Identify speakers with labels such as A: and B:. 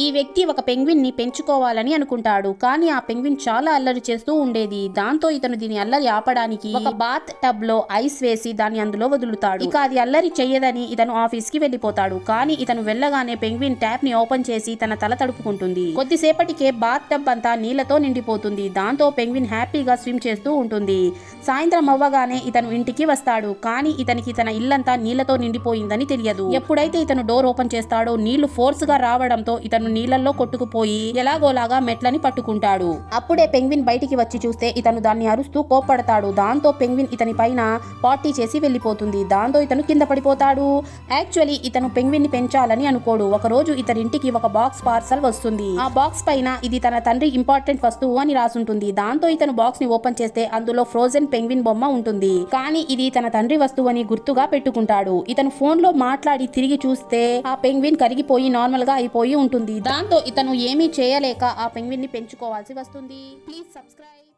A: ఈ వ్యక్తి ఒక పెంగ్విన్ ని పెంచుకోవాలని అనుకుంటాడు. కానీ ఆ పెంగ్విన్ చాలా అల్లరి చేస్తూ ఉండేది. దాంతో ఇతను దీని అల్లరి ఆపడానికి ఒక బాత్ టబ్ లో ఐస్ వేసి దాన్ని అందులో వదులుతాడు. ఇక అది అల్లరి చెయ్యదని ఇతను ఆఫీస్ కి వెళ్లిపోతాడు. కానీ ఇతను వెళ్ళగానే పెంగ్విన్ ట్యాప్ ని ఓపెన్ చేసి తన తల తడుపుకుంటుంది. కొద్దిసేపటికే బాత్ టబ్ అంతా నీళ్లతో నిండిపోతుంది. దాంతో పెంగ్విన్ హ్యాపీగా స్విమ్ చేస్తూ ఉంటుంది. సాయంత్రం అవ్వగానే ఇతను ఇంటికి వస్తాడు. కానీ ఇతనికి తన ఇల్లంతా నీళ్లతో నిండిపోయిందని తెలియదు. ఎప్పుడైతే ఇతను డోర్ ఓపెన్ చేస్తాడో నీళ్లు ఫోర్స్ గా రావడంతో ఇతను నీళ్లలో కొట్టుకుపోయి ఎలాగోలాగా మెట్లని పట్టుకుంటాడు. అప్పుడే పెంగ్విన్ బయటికి వచ్చి చూస్తే ఇతను దాన్ని అరుస్తూ కోప్పడతాడు. దాంతో పెంగ్విన్ ఇతని పైన పార్టీ చేసి వెళ్లిపోతుంది. దాంతో ఇతను కింద పడిపోతాడు. యాక్చువల్లీ ఇతను పెంగ్విన్ ని పెంచాలని అనుకోడు. ఒక రోజు ఇతనింటికి ఒక బాక్స్ పార్సల్ వస్తుంది. ఆ బాక్స్ పైన ఇది తన తండ్రి ఇంపార్టెంట్ వస్తువు అని రాసుంటుంది. దాంతో ఇతను బాక్స్ ని ఓపెన్ చేస్తే అందులో ఫ్రోజన్ పెంగ్విన్ బొమ్మ ఉంటుంది. కానీ ఇది తన తండ్రి వస్తువు అని గుర్తుగా పెట్టుకుంటాడు. ఇతను ఫోన్ లో మాట్లాడి తిరిగి చూస్తే ఆ పెంగ్విన్ కరిగిపోయి నార్మల్ గా అయిపోయి ఉంటుంది. దాంతో ఇతను ఏమీ చేయలేక ఆ పెంగ్విన్ ని పెంచుకోవాల్సి వస్తుంది. Please subscribe.